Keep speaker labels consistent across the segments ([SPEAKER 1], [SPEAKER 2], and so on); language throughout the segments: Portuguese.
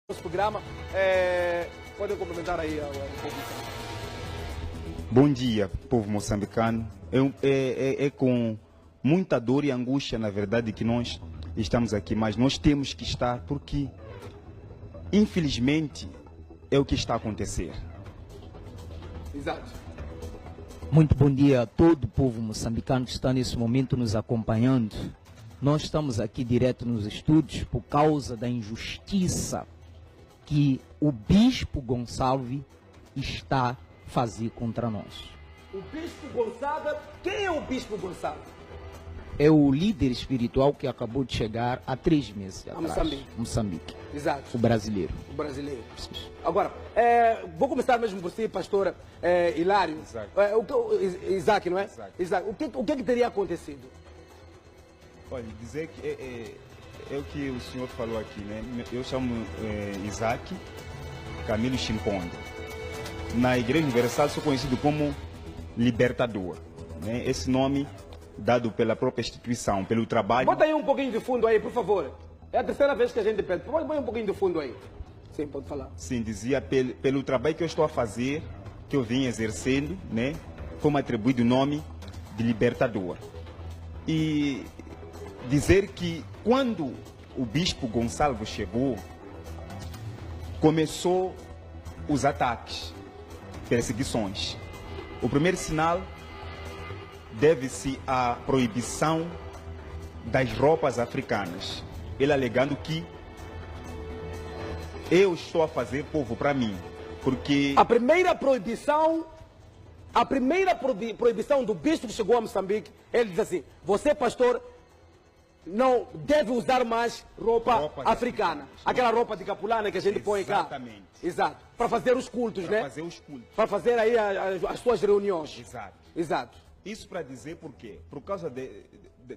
[SPEAKER 1] nosso programa. Podem complementar aí a condição.
[SPEAKER 2] Bom dia, povo moçambicano. É com muita dor e angústia, na verdade, que nós estamos aqui, mas nós temos que estar porque, infelizmente, é o que está a acontecer.
[SPEAKER 1] Exato.
[SPEAKER 3] Muito bom dia a todo o povo moçambicano que está nesse momento nos acompanhando. Nós estamos aqui direto nos estúdios por causa da injustiça que o Bispo Gonçalves está a fazer contra nós.
[SPEAKER 1] O Bispo Gonçalves, quem é o Bispo Gonçalves?
[SPEAKER 3] É o líder espiritual que acabou de chegar há 3 meses atrás. Moçambique.
[SPEAKER 1] Exato.
[SPEAKER 3] O brasileiro.
[SPEAKER 1] O brasileiro. Agora, vou começar mesmo por si, pastor Hilário. Isaac, não é? Isaac. O que teria acontecido?
[SPEAKER 2] Olha, dizer que é o que o senhor falou aqui, né? Eu chamo Isaac Camilo Chimpondo. Na Igreja Universal sou conhecido como Libertador, né? Esse nome dado pela própria instituição, pelo trabalho.
[SPEAKER 1] Bota aí um pouquinho de fundo aí, por favor. É a terceira vez que a gente pede. Põe um pouquinho de fundo aí. Sim, pode falar.
[SPEAKER 2] Sim, dizia pelo trabalho que eu estou a fazer, que eu venho exercendo, né? Foi-me atribuído o nome de Libertador. E dizer que quando o Bispo Gonçalves chegou, começou os ataques, perseguições. O primeiro sinal deve-se à proibição das roupas africanas. Ele alegando que eu estou a fazer povo para mim, porque
[SPEAKER 1] a primeira proibição do bispo que chegou a Moçambique, ele diz assim: você, pastor, não deve usar mais roupa africana. Aquela roupa de capulana que a gente põe cá.
[SPEAKER 2] Exatamente.
[SPEAKER 1] Exato. Para fazer os cultos, né?
[SPEAKER 2] Para fazer os cultos.
[SPEAKER 1] Para fazer aí as suas reuniões.
[SPEAKER 2] Exato.
[SPEAKER 1] Exato.
[SPEAKER 2] Isso para dizer por quê? Por causa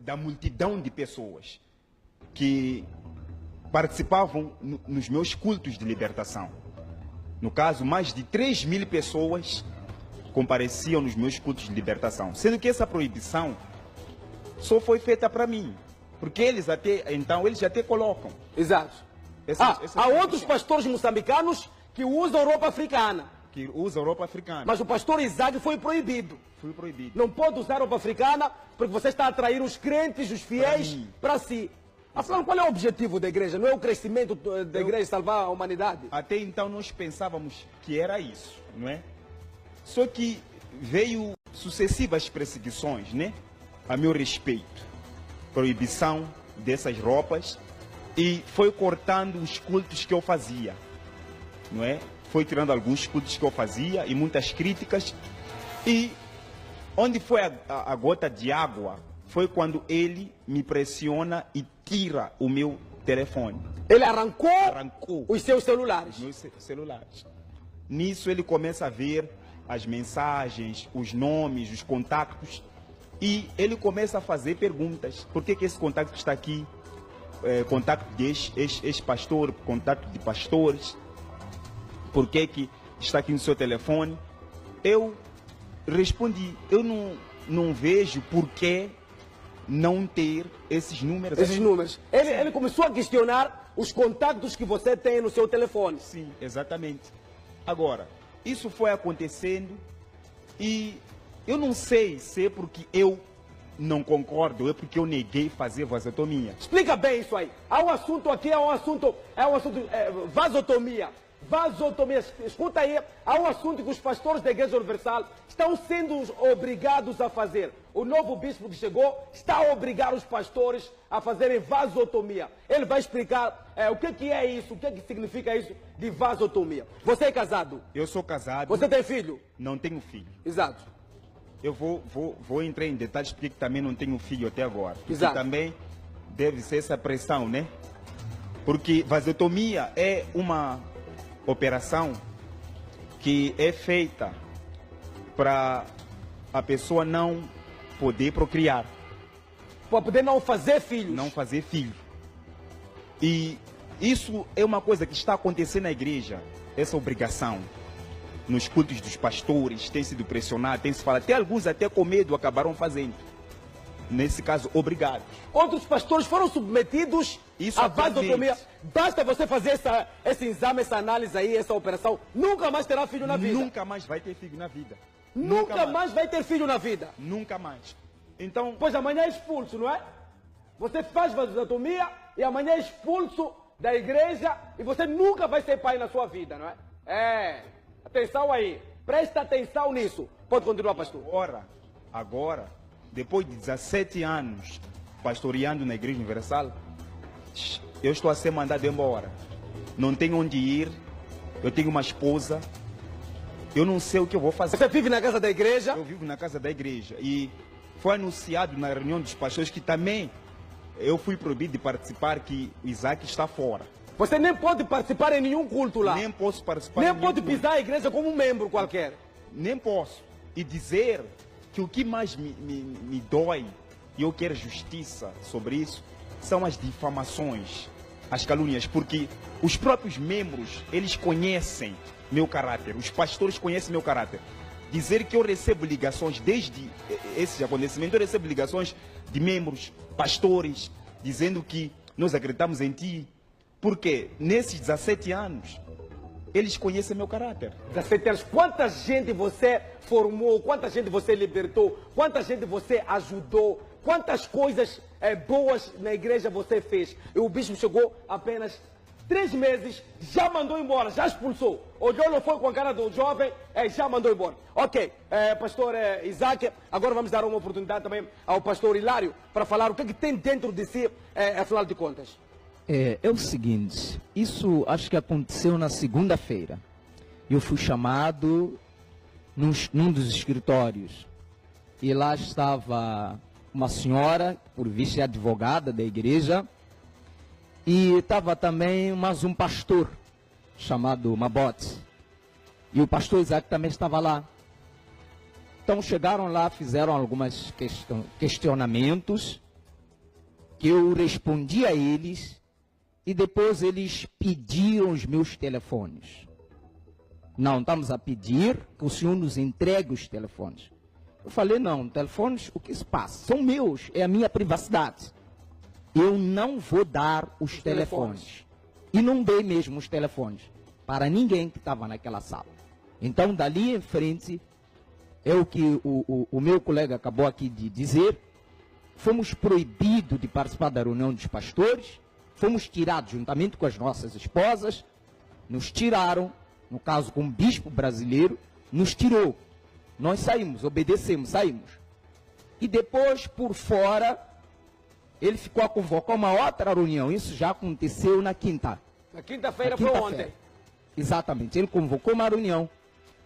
[SPEAKER 2] da multidão de pessoas que participavam nos meus cultos de libertação. No caso, mais de 3.000 pessoas compareciam nos meus cultos de libertação. Sendo que essa proibição só foi feita para mim. Porque eles até colocam.
[SPEAKER 1] Exato. Há outros pastores moçambicanos que usam roupa africana. Mas o pastor Isaac foi proibido.
[SPEAKER 2] Foi proibido.
[SPEAKER 1] Não pode usar roupa africana porque você está a atrair os crentes, os fiéis para si. Afinal, qual é o objetivo da igreja? Não é o crescimento da igreja salvar a humanidade?
[SPEAKER 2] Até então nós pensávamos que era isso, não é? Só que veio sucessivas perseguições, né? A meu respeito. Proibição dessas roupas e foi cortando os cultos que eu fazia, não é? Foi tirando alguns cultos que eu fazia e muitas críticas. E onde foi a gota de água foi quando ele me pressiona e tira o meu telefone.
[SPEAKER 1] Ele arrancou os seus celulares.
[SPEAKER 2] Meus celulares. Nisso ele começa a ver as mensagens, os nomes, os contatos. E ele começa a fazer perguntas. Por que esse contato está aqui? Contato de ex-pastor, contato de pastores. Por que está aqui no seu telefone? Eu respondi, eu não vejo por que não ter esses números.
[SPEAKER 1] Esses números. Ele começou a questionar os contatos que você tem no seu telefone.
[SPEAKER 2] Sim, exatamente. Agora, isso foi acontecendo e eu não sei se é porque eu não concordo, é porque eu neguei fazer vasotomia.
[SPEAKER 1] Explica bem isso aí. Há um assunto aqui, vasotomia. Vasotomia, escuta aí, há um assunto que os pastores da Igreja Universal estão sendo obrigados a fazer. O novo bispo que chegou está a obrigar os pastores a fazerem vasotomia. Ele vai explicar o que é isso, o que significa isso de vasotomia. Você é casado?
[SPEAKER 2] Eu sou casado.
[SPEAKER 1] Você tem filho?
[SPEAKER 2] Não tenho filho.
[SPEAKER 1] Exato.
[SPEAKER 2] Eu vou entrar em detalhes porque também não tenho filho até agora.
[SPEAKER 1] Exato.
[SPEAKER 2] E também deve ser essa pressão, né? Porque vasotomia é uma operação que é feita para a pessoa não poder procriar.
[SPEAKER 1] Para poder não fazer filhos.
[SPEAKER 2] Não fazer filho. E isso é uma coisa que está acontecendo na igreja, essa obrigação. Nos cultos dos pastores, tem sido pressionado, tem se falado, até alguns até com medo acabaram fazendo. nesse caso, obrigados.
[SPEAKER 1] Outros pastores foram submetidos à vasotomia. basta você fazer esse exame, essa análise aí, essa operação, nunca mais terá filho na vida.
[SPEAKER 2] Nunca mais vai ter filho na vida.
[SPEAKER 1] Nunca mais vai ter filho na vida.
[SPEAKER 2] Nunca mais. Então,
[SPEAKER 1] Pois amanhã é expulso, não é? Você faz vasotomia e amanhã é expulso da igreja e você nunca vai ser pai na sua vida, não é? Atenção aí. Presta atenção nisso. Pode continuar, pastor.
[SPEAKER 2] agora, depois de 17 anos pastoreando na Igreja Universal, eu estou a ser mandado embora. Não tenho onde ir, eu tenho uma esposa, eu não sei o que eu vou fazer.
[SPEAKER 1] Você vive na casa da igreja?
[SPEAKER 2] Eu vivo na casa da igreja e foi anunciado na reunião dos pastores que também eu fui proibido de participar, que o Isaac está fora.
[SPEAKER 1] Você nem pode participar em nenhum culto lá.
[SPEAKER 2] Nem posso participar.
[SPEAKER 1] Nem
[SPEAKER 2] em
[SPEAKER 1] pode
[SPEAKER 2] nenhum
[SPEAKER 1] pisar a igreja como um membro qualquer.
[SPEAKER 2] Nem posso. E dizer que o que mais me dói, e eu quero justiça sobre isso, são as difamações, as calúnias, porque os próprios membros, eles conhecem meu caráter, os pastores conhecem meu caráter. Dizer que eu recebo ligações, desde esse acontecimento, eu recebo ligações de membros, pastores, dizendo que nós acreditamos em ti, porque nesses 17 anos, eles conhecem meu caráter.
[SPEAKER 1] 17 anos. Quanta gente você formou, quanta gente você libertou, quanta gente você ajudou, quantas coisas boas na igreja você fez. E o bispo chegou apenas 3 meses, já mandou embora, já expulsou. Olhou, não foi com a cara do jovem, já mandou embora. Ok, pastor Isaac, agora vamos dar uma oportunidade também ao pastor Hilário para falar o que tem dentro de si, afinal de contas.
[SPEAKER 3] É o seguinte, isso acho que aconteceu na segunda-feira. Eu fui chamado num dos escritórios e lá estava uma senhora, por vista é advogada da igreja, e estava também mais um pastor chamado Mabote. E o pastor Isaac também estava lá. Então chegaram lá, fizeram alguns questionamentos que eu respondi a eles. E depois eles pediram os meus telefones. Não, estamos a pedir que o senhor nos entregue os telefones. Eu falei, não, telefones, o que se passa? São meus, é a minha privacidade. Eu não vou dar os telefones. E não dei mesmo os telefones para ninguém que estava naquela sala. Então, dali em frente, é o que o meu colega acabou aqui de dizer, fomos proibidos de participar da reunião dos pastores, fomos tirados juntamente com as nossas esposas, nos tiraram, no caso com um bispo brasileiro, nos tirou. Nós saímos, obedecemos, saímos. E depois, por fora, ele ficou a convocar uma outra reunião. Isso já aconteceu na quinta.
[SPEAKER 1] Na quinta-feira foi ontem.
[SPEAKER 3] Exatamente, ele convocou uma reunião.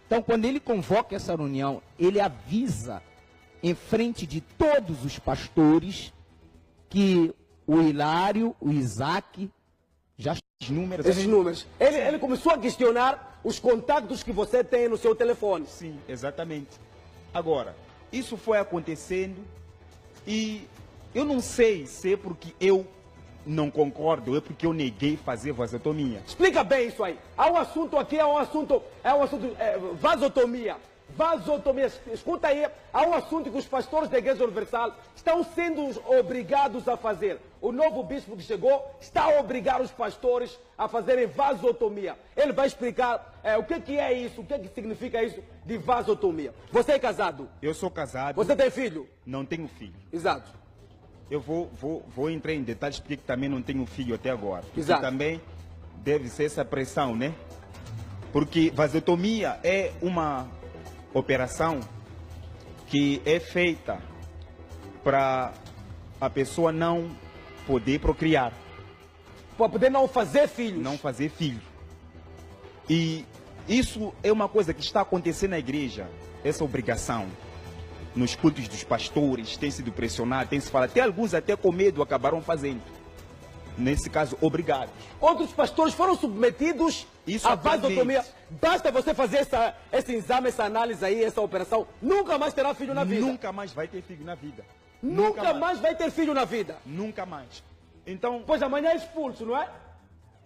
[SPEAKER 3] Então, quando ele convoca essa reunião, ele avisa em frente de todos os pastores que o Hilário, o Isaac, já
[SPEAKER 1] esses números. Ele começou a questionar os contatos que você tem no seu telefone.
[SPEAKER 2] Sim, exatamente. Agora, isso foi acontecendo e eu não sei se é porque eu não concordo, ou é porque eu neguei fazer vasotomia.
[SPEAKER 1] Explica bem isso aí. Há um assunto aqui, vasotomia. Vasotomia, escuta aí, há um assunto que os pastores da Igreja Universal estão sendo obrigados a fazer. O novo bispo que chegou está a obrigar os pastores a fazerem vasotomia. Ele vai explicar o que é isso, o que significa isso de vasotomia. Você é casado?
[SPEAKER 2] Eu sou casado.
[SPEAKER 1] Você tem filho?
[SPEAKER 2] Não tenho filho.
[SPEAKER 1] Exato.
[SPEAKER 2] Eu vou entrar em detalhes porque também não tenho filho até agora.
[SPEAKER 1] Exato.
[SPEAKER 2] Porque também deve ser essa pressão, né? Porque vasotomia é uma operação que é feita para a pessoa não poder procriar.
[SPEAKER 1] Para poder não fazer filhos.
[SPEAKER 2] Não fazer filho. E isso é uma coisa que está acontecendo na igreja, essa obrigação. Nos cultos dos pastores, tem sido pressionado, tem se falado, até alguns até com medo acabaram fazendo. Nesse caso, obrigados.
[SPEAKER 1] Outros pastores foram submetidos à vasotomia. Basta você fazer esse exame, essa análise aí, essa operação, nunca mais terá filho na vida.
[SPEAKER 2] Nunca mais vai ter filho na vida.
[SPEAKER 1] Nunca mais vai ter filho na vida.
[SPEAKER 2] Nunca mais. Então,
[SPEAKER 1] pois amanhã é expulso, não é?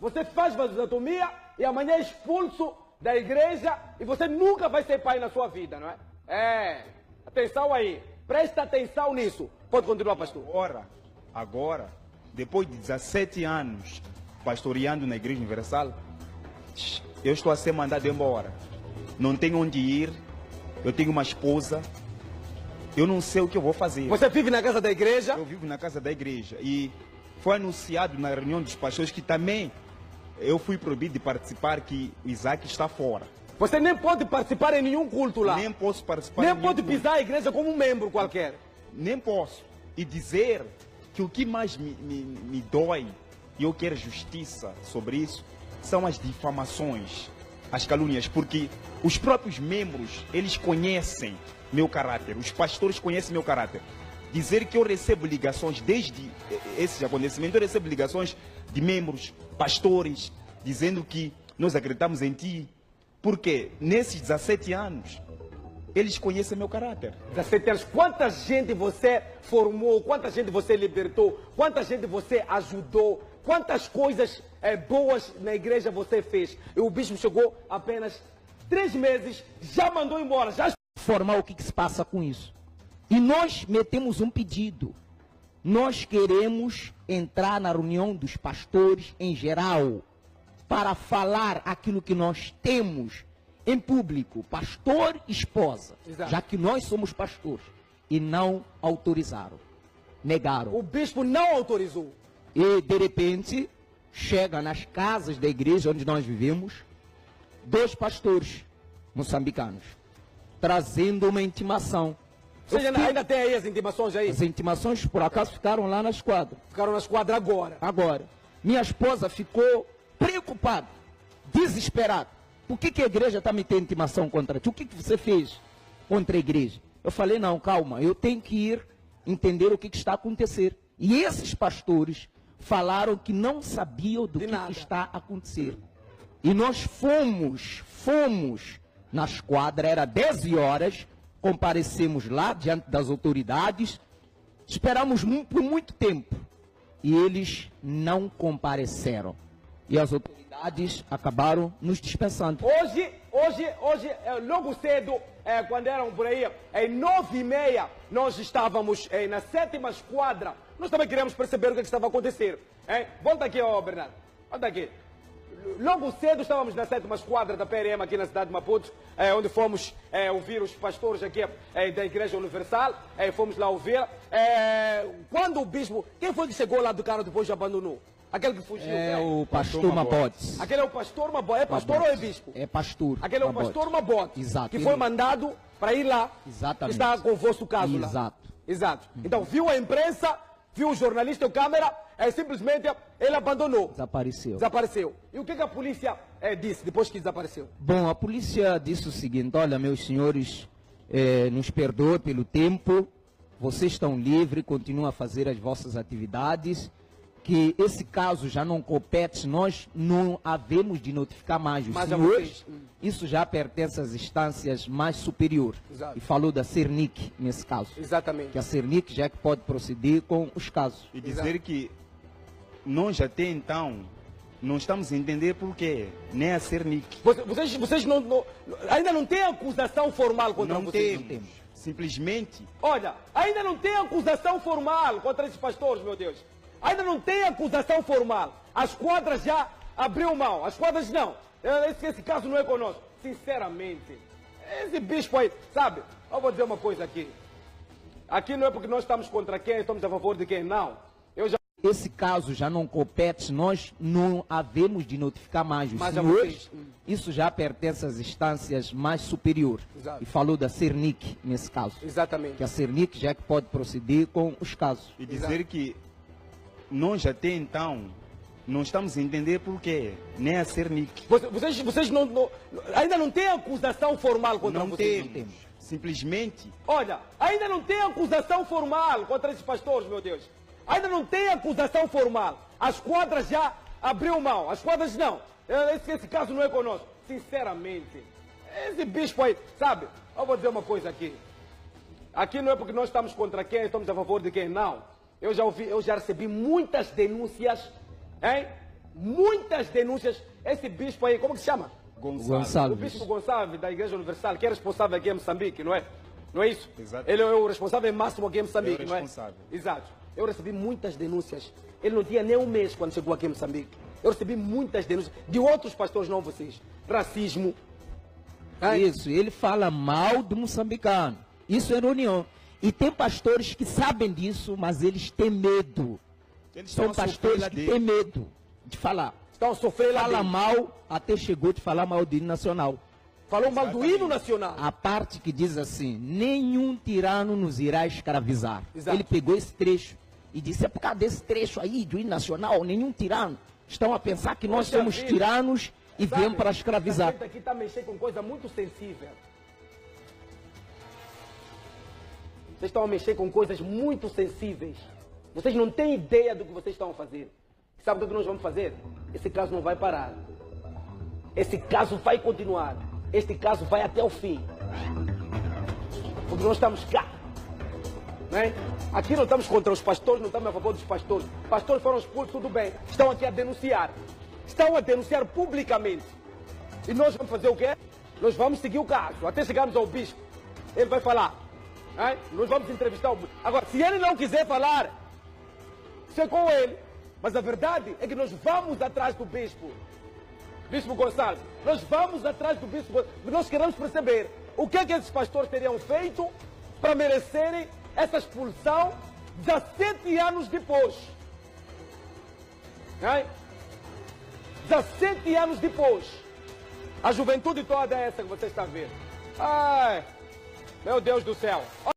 [SPEAKER 1] Você faz vasotomia e amanhã é expulso da igreja e você nunca vai ser pai na sua vida, não é? Atenção aí. Presta atenção nisso. Pode continuar, pastor.
[SPEAKER 2] Agora, depois de 17 anos pastoreando na Igreja Universal, eu estou a ser mandado embora. Não tenho onde ir, eu tenho uma esposa, eu não sei o que eu vou fazer.
[SPEAKER 1] Você vive na casa da igreja?
[SPEAKER 2] Eu vivo na casa da igreja e foi anunciado na reunião dos pastores que também eu fui proibido de participar, que o Isaac está fora.
[SPEAKER 1] Você nem pode participar em nenhum culto lá.
[SPEAKER 2] Nem posso participar.
[SPEAKER 1] Nem
[SPEAKER 2] em nenhum
[SPEAKER 1] pode
[SPEAKER 2] culto.
[SPEAKER 1] pisar a igreja como um membro qualquer.
[SPEAKER 2] Nem posso. E dizer que o que mais me dói, e eu quero justiça sobre isso, são as difamações, as calúnias, porque os próprios membros, eles conhecem meu caráter, os pastores conhecem meu caráter. Dizer que eu recebo ligações, desde esse acontecimento, eu recebo ligações de membros, pastores, dizendo que nós acreditamos em ti, porque nesses 17 anos, eles conhecem meu caráter.
[SPEAKER 1] 17 anos, quanta gente você formou, quanta gente você libertou, quanta gente você ajudou, quantas coisas boas na igreja você fez. E o bispo chegou apenas 3 meses, já mandou embora, já...
[SPEAKER 3] Formar o que se passa com isso. E nós metemos um pedido. Nós queremos entrar na reunião dos pastores em geral para falar aquilo que nós temos em público, pastor e esposa,
[SPEAKER 1] Exato.
[SPEAKER 3] já que nós somos pastores, e não autorizaram, negaram.
[SPEAKER 1] O bispo não autorizou.
[SPEAKER 3] E de repente chega nas casas da igreja onde nós vivemos 2 pastores moçambicanos trazendo uma intimação.
[SPEAKER 1] Ou seja, ainda tem aí as intimações aí?
[SPEAKER 3] As intimações por acaso ficaram lá na esquadra.
[SPEAKER 1] Ficaram na esquadra agora.
[SPEAKER 3] Agora, minha esposa ficou preocupada, desesperada. Por que a igreja está metendo intimação contra ti? O que você fez contra a igreja? Eu falei, não, calma, eu tenho que ir entender o que está a acontecer. E esses pastores falaram que não sabiam do que está a acontecer. E nós fomos na esquadra, era 10 horas, comparecemos lá diante das autoridades, esperamos por muito tempo. E eles não compareceram. E as autoridades acabaram nos dispensando.
[SPEAKER 1] Hoje, logo cedo, quando eram por aí, em 9h30, nós estávamos na 7ª esquadra. Nós também queríamos perceber o que estava a acontecer. Volta aqui, Bernardo. Volta aqui. Logo cedo estávamos na 7ª esquadra da PRM aqui na cidade de Maputo, onde fomos ouvir os pastores aqui da Igreja Universal. Fomos lá ouvir. Quando o bispo... Quem foi que chegou lá do carro depois e abandonou? Aquele que fugiu.
[SPEAKER 3] É o pastor Mabotes.
[SPEAKER 1] Aquele é o pastor Mabotes. É pastor ou é bispo?
[SPEAKER 3] É pastor.
[SPEAKER 1] Aquele é o pastor Mabotes.
[SPEAKER 3] Exato.
[SPEAKER 1] Que foi mandado para ir lá.
[SPEAKER 3] Exatamente.
[SPEAKER 1] Que está com o vosso caso lá.
[SPEAKER 3] Exato.
[SPEAKER 1] Exato. Então, viu a imprensa, viu o jornalista e o câmera, simplesmente ele abandonou.
[SPEAKER 3] Desapareceu.
[SPEAKER 1] E o que a polícia disse depois que desapareceu?
[SPEAKER 3] Bom, a polícia disse o seguinte: olha, meus senhores, nos perdoe pelo tempo, vocês estão livres, continuam a fazer as vossas atividades, que esse caso já não compete, nós não havemos de notificar mais os senhores, isso já pertence às instâncias mais superiores.
[SPEAKER 1] Exato.
[SPEAKER 3] E falou da Cernic nesse caso.
[SPEAKER 1] Exatamente.
[SPEAKER 3] Que a Cernic já é que pode proceder com os casos.
[SPEAKER 2] E dizer que nós até então não estamos a entender porquê, nem a Cernic.
[SPEAKER 1] Vocês ainda não têm acusação formal contra vocês?
[SPEAKER 2] Não temos. Simplesmente...
[SPEAKER 1] Olha, ainda não tem acusação formal contra esses pastores, meu Deus. Ainda não tem acusação formal. As quadras já abriu mão. As quadras não. Esse caso não é conosco. Sinceramente, esse bispo aí, sabe? Eu vou dizer uma coisa aqui. Aqui não é porque nós estamos contra quem, estamos a favor de quem, não.
[SPEAKER 3] Esse caso já não compete, nós não havemos de notificar mais os senhores. Isso já pertence às instâncias mais superiores.
[SPEAKER 1] Exato.
[SPEAKER 3] E falou da Cernic nesse caso.
[SPEAKER 1] Exatamente.
[SPEAKER 3] Que a Cernic já é que pode proceder com os casos.
[SPEAKER 2] E dizer que nós até então não estamos a entender porquê, nem a Cernic.
[SPEAKER 1] Vocês ainda não têm acusação formal contra vocês?
[SPEAKER 2] Não temos. Simplesmente...
[SPEAKER 1] Olha, ainda não tem acusação formal contra esses pastores, meu Deus. Ainda não tem acusação formal. As quadras já abriu mão. As quadras não. Esse caso não é conosco. Sinceramente, esse bispo aí, sabe? Eu vou dizer uma coisa aqui. Aqui não é porque nós estamos contra quem, estamos a favor de quem, não. Eu já recebi muitas denúncias, hein? Muitas denúncias. Esse bispo aí, como que se chama?
[SPEAKER 3] Gonçalves.
[SPEAKER 1] O bispo Gonçalves, da Igreja Universal, que é responsável aqui em Moçambique, não é? Não é isso?
[SPEAKER 2] Exato.
[SPEAKER 1] Ele é o responsável máximo aqui em Moçambique, não é?
[SPEAKER 2] Responsável.
[SPEAKER 1] Exato. Eu recebi muitas denúncias. Ele não tinha nem um mês quando chegou aqui em Moçambique. Eu recebi muitas denúncias de outros pastores, não vocês. Racismo.
[SPEAKER 3] Isso, ele fala mal do moçambicano. Isso é reunião. E tem pastores que sabem disso, mas eles têm medo.
[SPEAKER 2] Eles
[SPEAKER 3] São pastores que têm medo de falar.
[SPEAKER 1] Estão a sofrer lá
[SPEAKER 3] Fala
[SPEAKER 1] dentro.
[SPEAKER 3] mal, até chegou de falar mal do hino nacional.
[SPEAKER 1] Falou mal do hino nacional.
[SPEAKER 3] A parte que diz assim, nenhum tirano nos irá escravizar.
[SPEAKER 1] Exato.
[SPEAKER 3] Ele pegou esse trecho e disse, é por causa desse trecho aí do hino nacional, nenhum tirano. Estão a pensar que nós
[SPEAKER 1] Poxa
[SPEAKER 3] somos
[SPEAKER 1] vida.
[SPEAKER 3] tiranos e
[SPEAKER 1] Sabe,
[SPEAKER 3] viemos para
[SPEAKER 1] A
[SPEAKER 3] escravizar.
[SPEAKER 1] gente aqui está mexendo com coisa muito sensível. Vocês estão a mexer com coisas muito sensíveis. Vocês não têm ideia do que vocês estão a fazer. Sabe o que nós vamos fazer? Esse caso não vai parar. Esse caso vai continuar. Este caso vai até o fim. Porque nós estamos cá. Não é? Aqui não estamos contra os pastores, não estamos a favor dos pastores. Pastores foram expulsos, tudo bem. Estão aqui a denunciar. Estão a denunciar publicamente. E nós vamos fazer o quê? Nós vamos seguir o caso. Até chegarmos ao bispo. Ele vai falar. Não é? Nós vamos entrevistar o bispo. Agora, se ele não quiser falar, isso é com ele. Mas a verdade é que nós vamos atrás do bispo. Bispo Gonçalves, nós vamos atrás do bispo Gonçalves. Nós queremos perceber o que é que esses pastores teriam feito para merecerem essa expulsão 17 anos depois. Não 17 anos depois. A juventude toda é essa que você está vendo. Ai, meu Deus do céu.